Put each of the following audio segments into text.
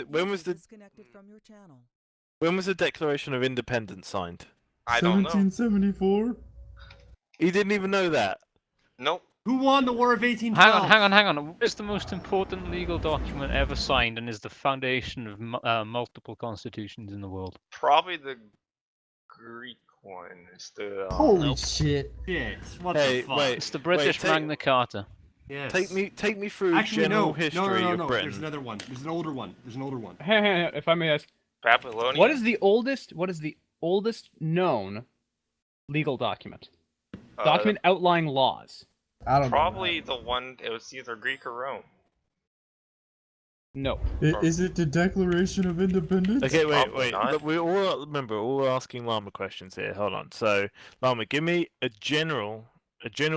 when was the disconnected from your channel. when was the Declaration of Independence signed? I don't know. 1774. He didn't even know that. Nope. Who won the War of 1812? Hang on. What is the most important legal document ever signed and is the foundation of multiple constitutions in the world? Probably the Greek one. It's the. Holy Nope. shit! What Hey, the fuck? wait. It's the British take- Magna Carta. Yes. Take me through Actually, general no. history No. of Britain. There's another one. There's an older one. If I may ask, Babylonian. what is the oldest known legal document? Document outlining laws. I don't Probably the one. It was either Greek or Rome. No. Is it the Declaration of Independence? Okay, wait. Probably not. But we're all asking Llama questions here. Hold on. So, Llama, give me a general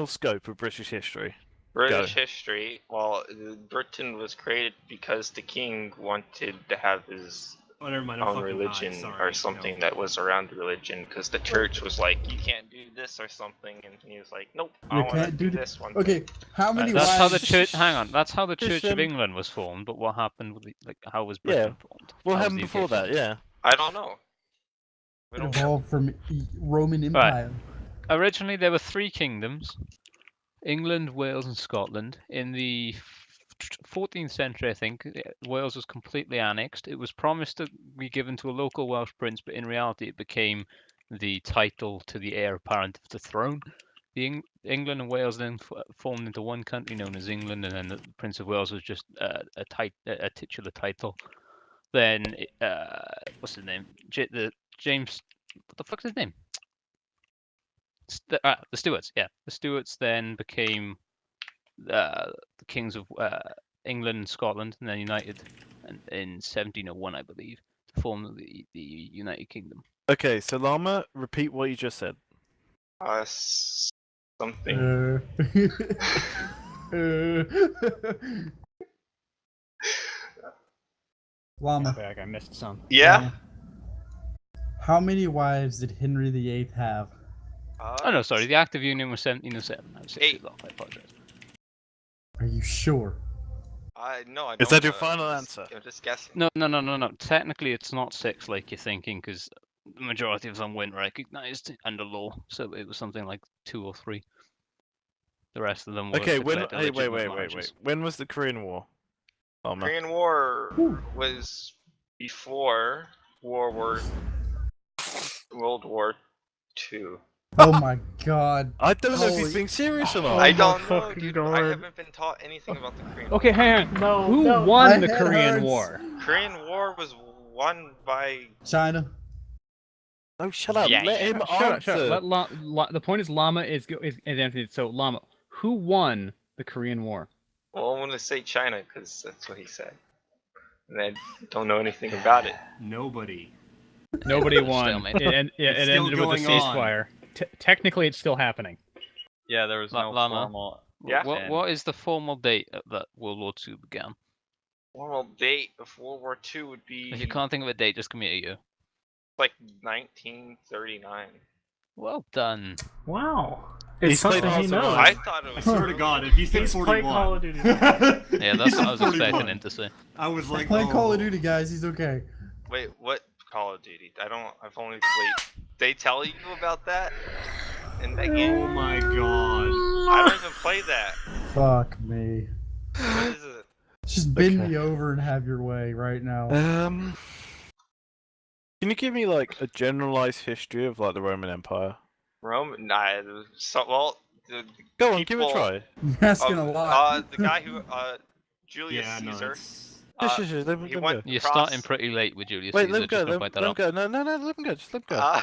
scope of British history. British history. Well, Britain was created because the king wanted to have his Oh, never mind. own religion or something that was around religion, because the church was like, you can't do this or something, and he was like, nope, I want to do this one. Okay, how many That's wives? how the church. Hang on. That's how the Just, Church of England was formed. But what happened? With how was Britain formed? What How was happened the before UK that? formed? Yeah. I don't know. We It don't evolved from Roman Empire. Originally, there were 3 kingdoms: England, Wales, and Scotland. In the 14th century, I think, Wales was completely annexed. It was promised to be given to a local Welsh prince, but in reality, it became the title to the heir apparent of the throne. England and Wales then formed into one country known as England, and then the Prince of Wales was just a titular title. Then, what's his name? James. What the fuck's his name? The Stuarts. Yeah, the Stuarts then became the kings of England and Scotland, and then united in 1701, I believe, to form the United Kingdom. Okay, so Llama, repeat what you just said. something. Llama. I missed some. Yeah. How many wives did Henry VIII have? Oh no, sorry. The Act of Union was 1707. I was 6 Eight. years off. I apologize. Are you sure? No, I don't. Is that your final answer? I'm just guessing. No. Technically, it's not 6 like you're thinking, because the majority of them weren't recognised under law. So it was something like 2 or 3. The rest of them were. Okay, declared wait. illegitimate marriages. When was the Korean War? Llama. Korean War was before World War II. Oh my god. I don't know if Holy- he's being serious or not. I don't know, fucking dude. God. I haven't been taught anything about the Korean Okay, hang on. Who My won the head Korean hurts. War? War. Korean War was won by. China. No, shut up. Yeah, Let him answer. Shut up. The point is Llama is answered. So Llama, who won the Korean War? Well, I'm gonna say China because that's what he said, and I don't know anything about it. Nobody. Nobody won. Stalemate. It It's still ended with a going on. ceasefire. Technically, it's still happening. Yeah, there was no Llama. formal. Yeah. What is the formal date that World War II began? Formal date of World War II would be If you can't think of a date, just give me a year. like 1939. Well done. Wow. He's It's something played he Hearts of knows. Iron. I thought it I was. swear to God, if he said He's played 41. Call of Duty. Yeah, that's what I was 41. expecting him to say. I was like, Playing Call of oh. Duty, guys. He's okay. Wait, what Call of Duty? I don't. I've only played. They tell you about that in that game? Oh my god. I don't even play that. Fuck me. What is it? Just bend Okay. me over and have your way right now. Can you give me like a generalized history of like the Roman Empire? Rome? Nah. Well, the Go on, give it a people- try. You're asking a lot. The guy who Julius Yeah, no, Caesar. it's... Let him he go. went You're across- starting pretty late with Julius Wait, Caesar. let him go. just gonna Let point that him out. go. No, let him go. Just let him go.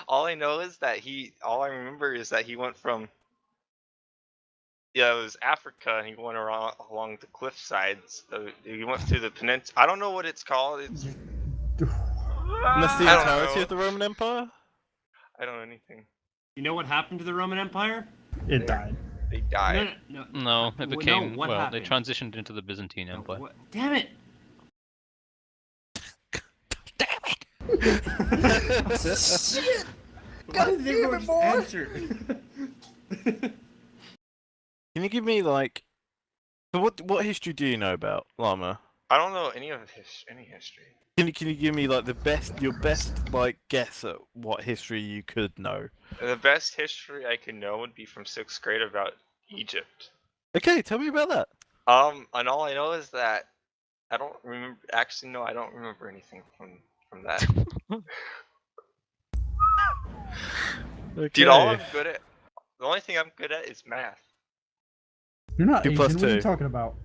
All I know is that all I remember is that he went from. Yeah, it was Africa, and he went along the cliff sides. He went through the peninsula. I don't know what it's called. It's. And that's the I don't entirety know. of the Roman Empire? I don't know anything. You know what happened to the Roman Empire? It died. They died. No. No, it No, became what well. happened? They transitioned into the Byzantine Empire. What? Damn it! Shit! Why did everyone just answer? Can you give me like, so what history do you know about Llama? I don't know any history. Can you give me like your best like guess at what history you could know? The best history I can know would be from 6th grade about Egypt. Okay, tell me about that. And all I know is that I don't remember. Actually, no, I don't remember anything from that. Okay. Dude, all I'm good at, the only thing I'm good at is math. You're not 2 Asian. plus What are you 2. talking about?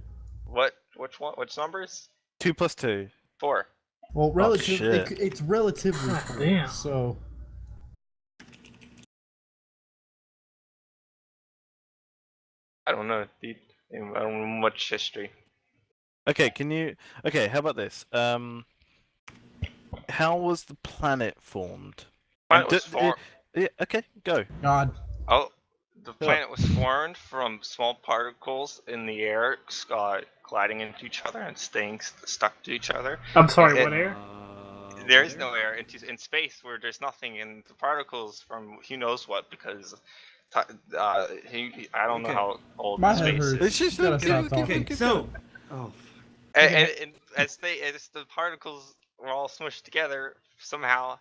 Which one? Which numbers? 2 plus 2. 4. Well, relative. shit. It's relatively God full, damn. so I don't know, dude. I don't know much history. Okay, Okay, how about this? How was the planet formed? Planet And was formed. Yeah, okay, go. God. Oh, the planet was formed from small particles in the air, colliding into each other and staying stuck to each other. I'm sorry, It- what air? There is no air in space where there's nothing, and the particles from who knows what, because I don't know Okay. how old My space head hurts. is. It's just You gotta okay, stop okay, talking. Okay, so. Oh. And as the particles were all smushed together, somehow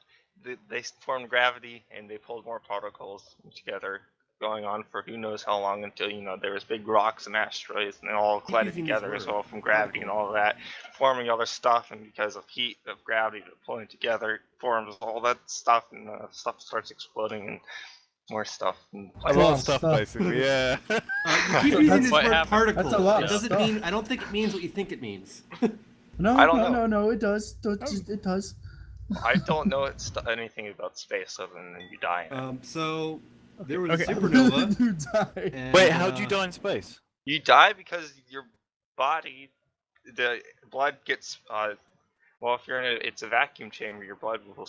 they formed gravity and they pulled more particles together, going on for who knows how long until there was big rocks and asteroids and they all collided using this together as word, well from gravity and all of that, forming other stuff. And because of heat of gravity pulling together, it forms all that stuff, and stuff starts exploding and more stuff. And A lot of stuff, basically. Yeah. You keep using That's this what word happened. particle. That's a lot It of doesn't stuff. mean. I don't think it means what you think it means. No, I don't no, know. no, it does. It does. I don't know anything about space other than you die in it. So there was Okay. a supernova. You die. And, Wait, how'd you die in space? You die because your body, the blood gets well, if you're in it's a vacuum chamber, your blood will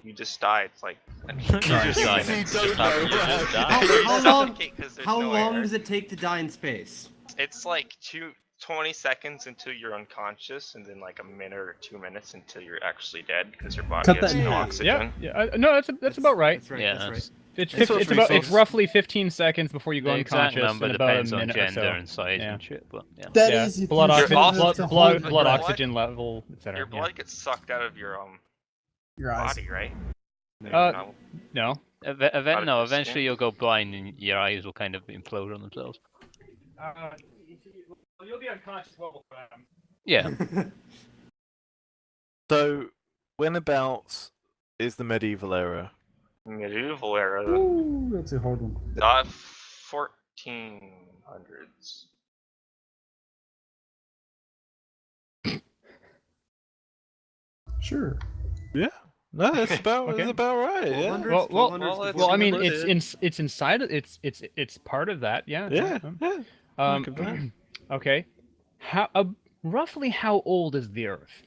you just die. It's like You just You died. don't Just know, happened, you right? just died. How long? suffocate 'cause there's How no long air. does it take to die in space? It's like 20 seconds until you're unconscious, and then like a minute or 2 minutes until you're actually dead because your body Cut has that in no half. oxygen. Yeah. No, that's about right. That's right. Yeah, That's right. It's It's what about we it's saw. roughly 15 seconds before you go The exact unconscious, number and about a depends on minute or gender so. and size Yeah. and shit, but yeah. That Yeah. is if Blood you're oxygen, fit enough also- to blood hold but blood your your, oxygen level, etc. Your blood gets sucked out of your your eyes. body, right? No. No. No, of eventually skin. you'll go blind and your eyes will kind of implode on themselves. You'll be unconscious for Yeah. So, whenabouts is the medieval era? Medieval era, Ooh, that's a hard one. 1400s. Sure. Yeah. No, that's about Okay. that's about right. Yeah. 1200s, Well, 1200s, Well, I mean, 1400s. it's inside. It's part of that. Yeah. Yeah. Yeah. Look at that. Okay. Roughly how old is the Earth?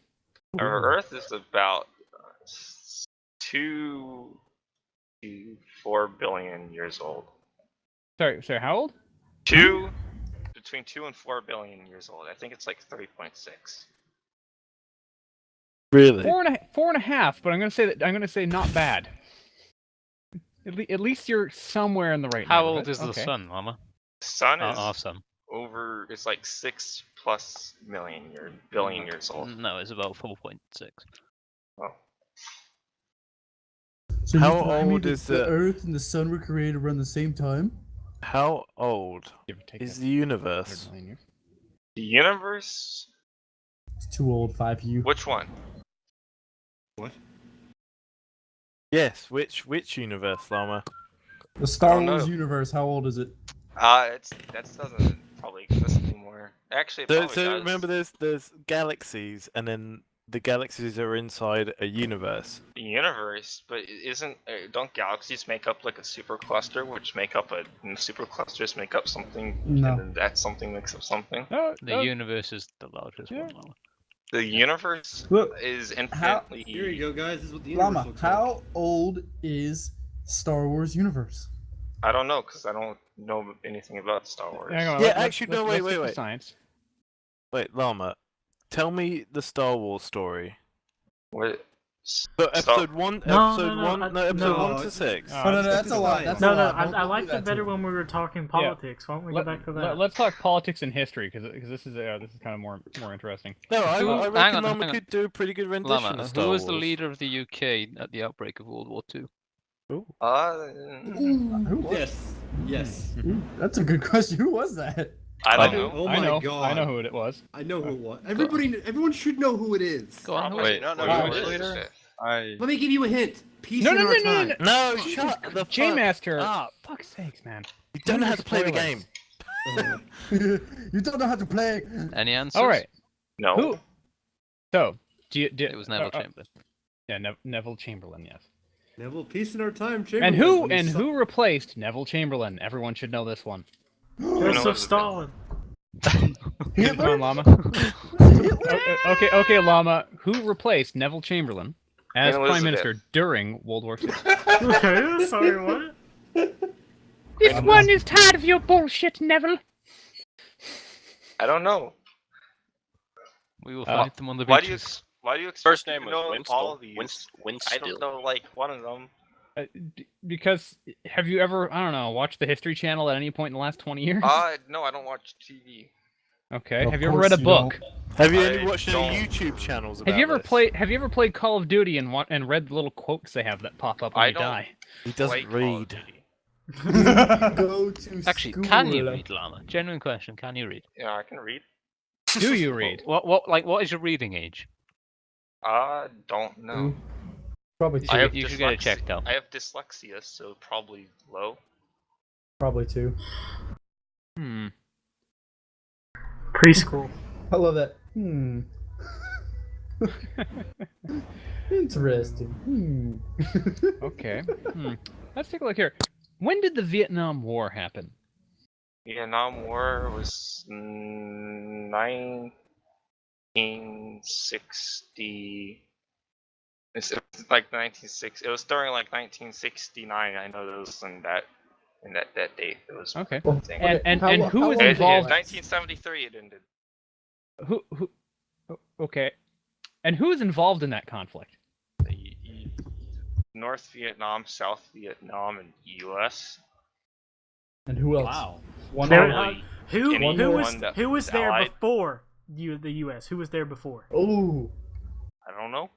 Our Earth is about 2 to 4 billion years old. Sorry. How old? Between 2 and 4 billion years old. I think it's like 3.6. Really? Four and a half. But I'm gonna say not bad. At least you're somewhere in the right. How neighborhood. old is the Okay. sun, Llama? The sun is Awesome. it's like 6+ billion years old. No, it's about 4.6. Oh. So How you telling me old that is the it? Earth and the Sun were created around the same time? How old Give or take is that the universe? 100 million years. The universe? It's too old. 5U. Which one? What? Yes. Which universe, Llama? The Star don't Wars know. universe. How old is it? That doesn't probably exist anymore. Actually, it probably So does. remember, there's galaxies, and then the galaxies are inside a universe. The universe, but don't galaxies make up like a supercluster, which make up and superclusters make up something, No. and then that something makes up something? The universe is the largest Yeah. one, Llama. The universe Look, is how- infinitely. Here you go, guys. This is what the universe Llama, looks how old is Star Wars universe? I don't know because I don't know anything about Star Wars. Hang on, Yeah, let's- actually, no, let's wait, get the wait. Science. Wait, Llama, tell me the Star Wars story. What So episode one, No, episode no, one, no, no, episode no. 1 to 6. Oh, Oh, no, that's a lot. That's No, a no, lot. I Don't liked do that it better to when we were talking politics. Why don't we go back to that? Let's talk politics and history because this is kind of more interesting. No, I Hang reckon on, Llama hang on. could do a pretty good rendition Lama, of Star who was the Wars. leader of the UK at the outbreak of World War II? Who was- Yes. Yes. Ooh, that's a good question. Who was that? I I don't do. know. Oh I my know. god. I know who it was. I know who it was. Everyone should know who it is. Go on, who Wait, is no, it? no, Wait, no, which it is. leader? I Let me give you a hint. Peace No, in no, our no, no, time. no. No, shut the fuck J-Master. up. Fuck's sakes, man. You don't know how to play the Spoilers. game. You don't know how to play. Any answers? All right. No. Who? So, It was Neville Chamberlain. Yeah, Neville Chamberlain. Yes. Neville, peace in our time, Chamberlain. And who replaced Neville Chamberlain? Everyone should know this one. Joseph Stalin. Come on, Llama. Okay, Llama. Who replaced Neville Chamberlain as Queen Prime Elizabeth. Minister during World War II? Okay, sorry, what? This one is tired of your bullshit, Neville. I don't know. We will fight them on the Why do you beaches. expect First me name to was know Winston. all of these? I Winston. don't know like one of them. Because have you ever, I don't know, watched the History Channel at any point in the last 20 years? No, I don't watch TV. Okay. Of Have you ever course read a you book? Have you I ever watched don't. any YouTube channels about Have you ever this? played? Have you ever played Call of Duty and read the little quotes they have that pop up when I you don't. die? He Play doesn't Call of read. Duty. Go to Actually, school. can you read, Llama? Genuine question. Can you read? Yeah, I can read. Do you read? What is your reading age? Don't know. Probably I two. have You should get it dyslexia- checked out. I have dyslexia, so probably low. Probably two. Preschool. I love that. Interesting. Okay. Let's take a look here. When did the Vietnam War happen? Vietnam War was 1960. It's like 1960. It was during like 1969. I know those in that date. It was Okay. Well, thing. And How lo- who how was long It- did it involved? last? 1973 it ended. Who? Okay. And who was involved in that conflict? The North Vietnam, South Vietnam, and U.S. And who else? Wow. One There- more. Probably Who anyone that who was was there allied. before the U.S.? Who was there before? Oh, I don't know.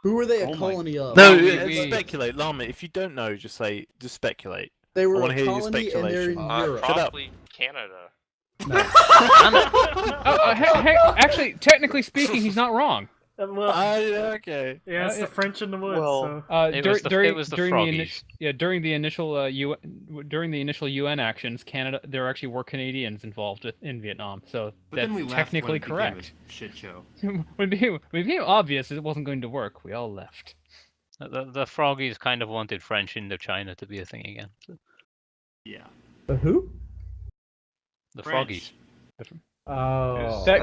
who were they a Oh my- colony of? No, we- speculate, Llama. If you don't know, just speculate. They were wanna a hear your colony and they're in speculation. Europe. Shut up. Probably Canada. Actually, technically speaking, he's not wrong. Well, Okay. yeah, it's the French in the woods. well, so. It was the froggies. During the initial UN actions, there actually were Canadians involved in Vietnam, so But that's then we left technically when it became correct. a shit show. when it became obvious it wasn't going to work, we all left. The froggies kind of wanted French Indochina to be a thing again. So Yeah. The who? the French. Oh, That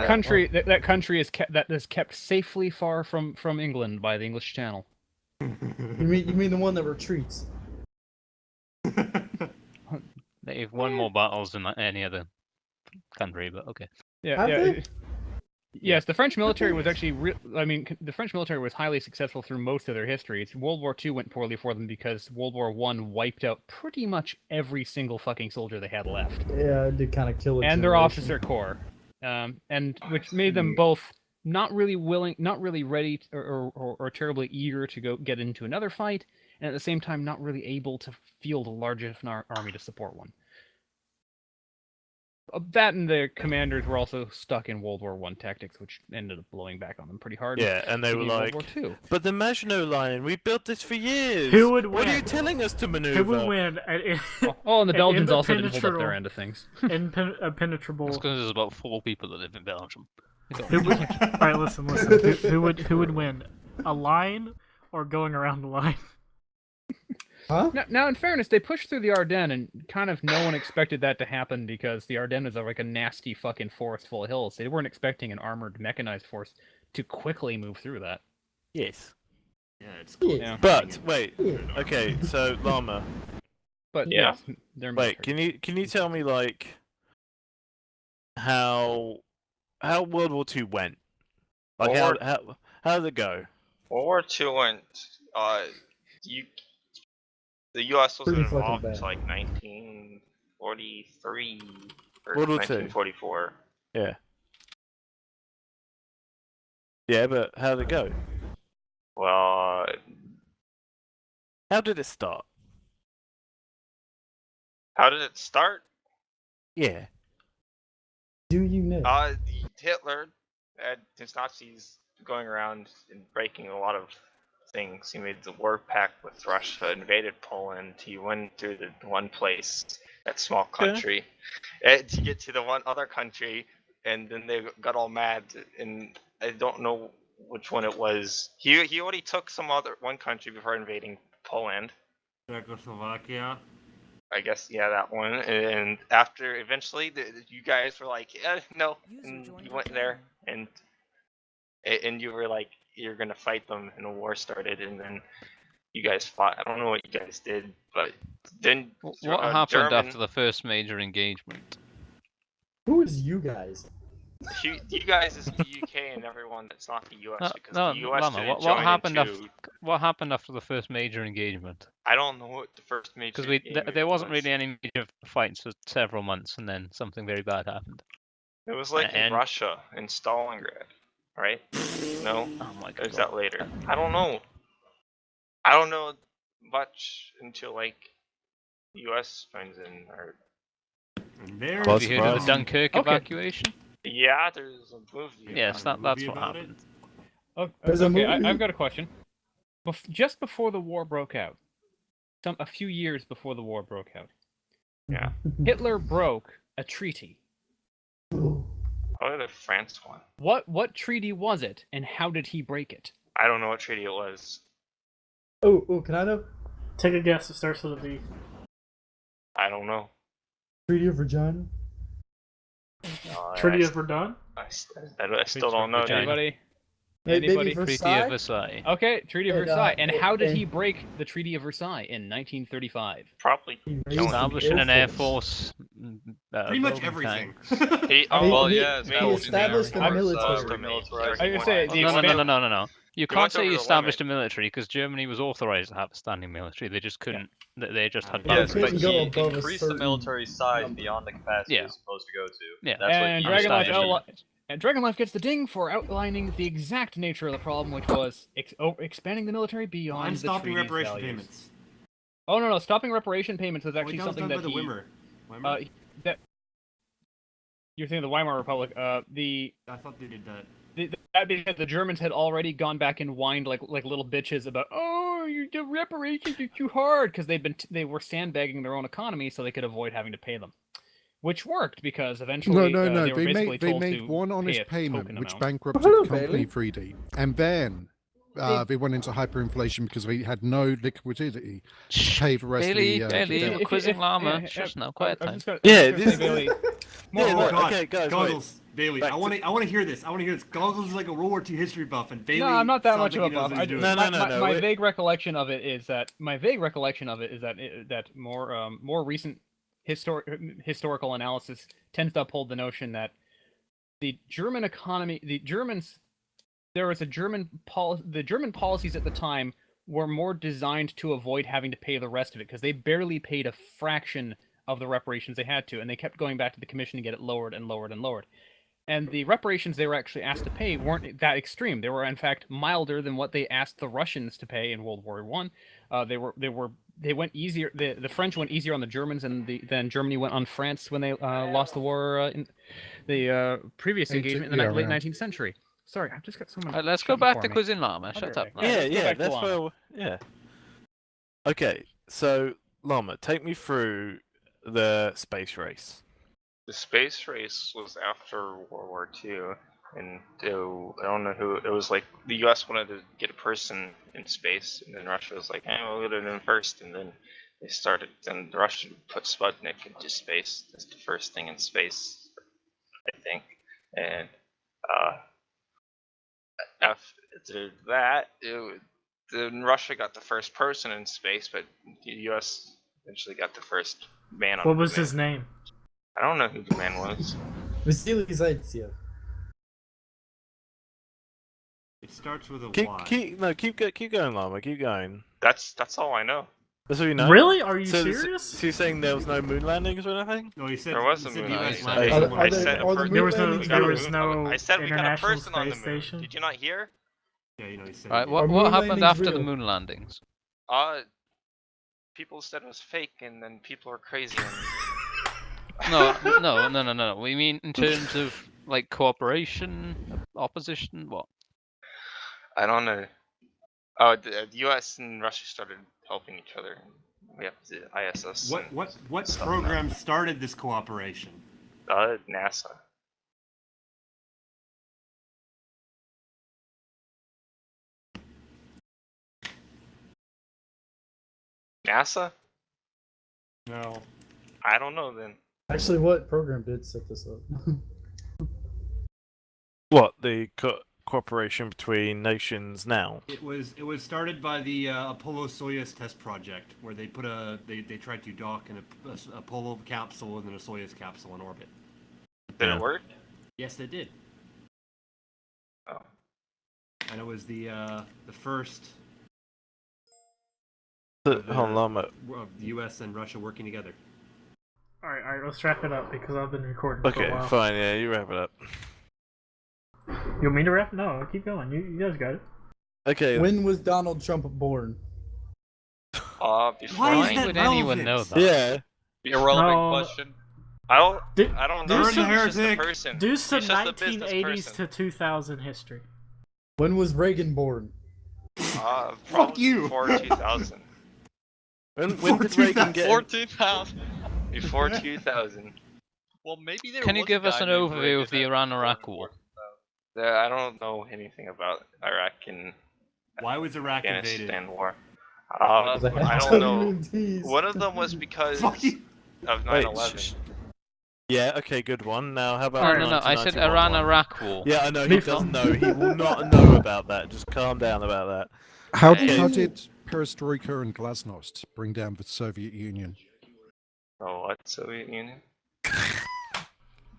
that country is kept safely far from England by the English Channel. You mean the one that retreats? They've won more battles than any other country, but okay. Yeah, Have yeah. they? Yes, the French military was actually. The French military was highly successful through most of their history. World War II went poorly for them because World War I wiped out pretty much every single fucking soldier they had left, Yeah, it did kind of kill it. and their officer corps, and which made them both not really willing, not really ready, or terribly eager to go get into another fight, and at the same time not really able to field a large enough army to support one. That and the commanders were also stuck in World War I tactics, which ended up blowing back on them pretty hard. Yeah, and they were beginning like, of World War II. but the Maginot Line, we built this for years. Who would What are you win? telling us to maneuver? Who would win? Oh, and the An Belgians also didn't hold up impenetrable- their end of things. Impenetrable. It's because there's about 4 people that live in Belgium. Who would, all right, listen. Who would win? A line or going around the line? Huh? Now, in fairness, they pushed through the Ardennes, and kind of no one expected that to happen because the Ardennes is like a nasty fucking forest full of hills. They weren't expecting an armored, mechanized force to quickly move through that. Yes. Yeah, it's Yeah. Yeah. But wait. Yeah. Okay, so Llama, But Yeah. yes, they're wait. military. Can you tell me like how World War II went? Like World how did it go? World War II went. You, the U.S. wasn't Pretty fucking involved bad. until like 1943 or World War II. 1944. Yeah. Yeah, but how did it go? Well, How did it start? how did it start? Yeah. Do you know? Hitler had his Nazis going around and breaking a lot of things. He made the war pact with Russia, invaded Poland. He went to the one place, that small country, to get to the one other country, and then they got all mad. And I don't know which one it was. He already took one country before invading Poland. Czechoslovakia. I guess, yeah, that one. And after, eventually, you guys were like, yeah, no, and you went there, and you were like, you're gonna fight them, and a war started, and then you guys fought. I don't know what you guys did, but then What happened German, after the first major engagement? Who is you guys? you guys is the UK and everyone that's not the US, because No, the US Lama, didn't what join happened into. What happened after the first major engagement? I don't know what the first major. Because there wasn't really any major fights for several months, and then something very bad happened. It was like in and- Russia, in Stalingrad, right? No, Oh my or god. is that later? I don't know. I don't know much until like the US joins in, or And there's Buzz Have you heard of the Fry. Dunkirk Okay. evacuation? yeah, there's a movie. Yes, a that's movie what about it? happened. There's a Okay, movie. I've got a question. Just before the war broke out, a few years before the war broke out, Yeah. Hitler broke a treaty. Probably the France one. What treaty was it, and how did he break it? I don't know what treaty it was. Oh, can I know? Take a guess. It starts with a V. I don't know. Treaty of Virginia? Treaty of Verdun? I still don't know. dude. Anybody? Maybe Anybody? Treaty Versailles? of Versailles. Okay, Treaty of And, Versailles. And how did and- he break the Treaty of Versailles in 1935? Probably. He raised Killing the Establishing an air force. pretty much building everything. tanks. He, I mean, well, he- yeah, he maybe established the I'm- military. I was gonna say, He the went- No. You can't went say over he the established a limit. military because Germany was authorized to have a standing military. They just couldn't. They just had. Yes, Yes, boundaries. but he go above a increased the certain military size number. beyond the capacity Yeah. it's supposed to go to. Yeah. That's And what he Dragon Life established. And Dragonlife gets the ding for outlining the exact nature of the problem, which was expanding the military beyond I'm the stopping treaty's reparation values. payments. Oh no, stopping reparation payments was Wait, actually that was something done that by the he. Wimmer. Wimmer? That you're thinking of the Weimar Republic. I thought they did that. That because the Germans had already gone back and whined like little bitches about, oh, the reparations are too hard, because they were sandbagging their own economy so they could avoid having to pay them, which worked because eventually No. they were basically They told made to one pay honest a payment, token which amount. bankrupted Hello, the company Bailey. 3D, and then they went into hyperinflation because they had no liquidity to pay the rest Bailey, of the. Bailey, debt. we're quizzing Llama. yeah, Shush now, quiet I time. was just Yeah, gonna say, this- Bailey, Yeah, Oh look, god, okay, guys, wait. Goggles, Bailey. Back I want to hear this. I want to hear this. Goggles is like a World War II history buff, and Bailey. No, I'm not that sounds much like of he a knows buff. what he's doing. No, My wait. vague recollection of it is that that more recent historical analysis tends to uphold the notion that the German economy, the German policies at the time were more designed to avoid having to pay the rest of it, because they barely paid a fraction of the reparations they had to, and they kept going back to the commission to get it lowered and lowered and lowered. And the reparations they were actually asked to pay weren't that extreme. They were, in fact, milder than what they asked the Russians to pay in World War One. They went easier. The French went easier on the Germans, and then Germany went on France when they lost the war in the previous engagement in the late 19th century. Sorry, I've just got someone. Let's go shouting back for to me. quizzing Llama. I'll be Shut right up. back. Llama. Let's go back to that's Llama. where. Yeah. Okay, so Llama, take me through the space race. The space race was after World War II, and I don't know who it was. Like the U.S. wanted to get a person in space, and then Russia was like, "Hey, we'll get it in first." And then they started. Then the Russians put Sputnik into space. That's the first thing in space, I think. And after that, then Russia got the first person in space, but the U.S. eventually got the first man on What the was moon. his name? I don't know who the man was. Vasily Zaitsev. It starts with a Keep Y. keep going, Llama. Keep going. That's all I know. That's all you know. Really? Are you So, serious? So you're saying there was no moon landings or anything? No, he said There was he a said moon US landing. landing. Are I there- said a are the person. There was no- we got there a was moon- no I said we got a International person on the Space moon. Station? Did you not hear? Yeah, he said. Right, he what did. moon happened landings after the real? moon landings? People said it was fake, and then people are crazy. And... No. We mean in terms of like cooperation, opposition, what? I don't know. Oh, the U.S. and Russia started helping each other. We have the ISS. and What stuff program now. started this cooperation? NASA. NASA? No. I don't know then. Actually, what program did set this up? What the cooperation between nations now? It was started by the Apollo-Soyuz test project, where they put they tried to dock an Apollo capsule and then a Soyuz capsule in orbit. Did Yeah. it work? Yes, they did. Oh. And it was the first Hold on, Llama. of the U.S. and Russia working together. All right, let's wrap it up because I've been recording for Okay, a while. fine. Yeah, you wrap it up. You want me to wrap? No, keep going. You guys got it. Okay. When was Donald Trump born? Before Why is Why that would anyone know relevant? that? Yeah. Irrelevant No. question. I don't Do- know. do He's some- just a heretic. person. Do He's some just a business 1980s person. to 2000 history. When was Reagan born? Probably you. Before 2000. When did Reagan get? 14,000. Before 2000. Well, maybe there Can you was a give us guy an named overview Reagan of the that Iran-Iraq was war? born. I don't know anything about Iraq and Why was Iraq invaded? Afghanistan war. Because I had don't know. WMDs. One of them was because Fuck you. of Wait, 9/11. Yeah. Okay. Good one. Now, how about? No. I said 1991 one? Iran-Iraq war. Yeah, I know he Leave doesn't them. know. He will not know about that. Just calm down about that. How Okay. did Perestroika and Glasnost bring down the Soviet Union? Oh, what? Soviet Union?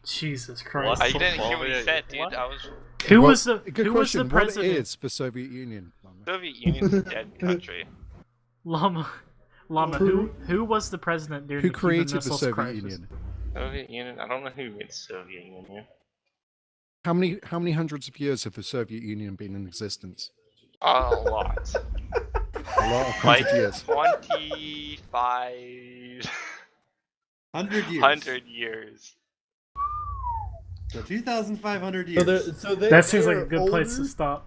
Jesus Christ. I didn't hear what you Soviet- said, dude. what? I was Who Well, was the Good who was question. the What president? is the Soviet Union? Soviet Union's a dead country. Llama, who was the president during Who the Cuban created the Missiles Soviet crisis? Union? Soviet Union? I don't know who made the Soviet Union. How many hundreds of years have the Soviet Union been in existence? A lot. A lot of Like hundred years. 25 100 years. 100 years. So 2,500 So years. they're, so they, That seems like a they're good place to older? stop.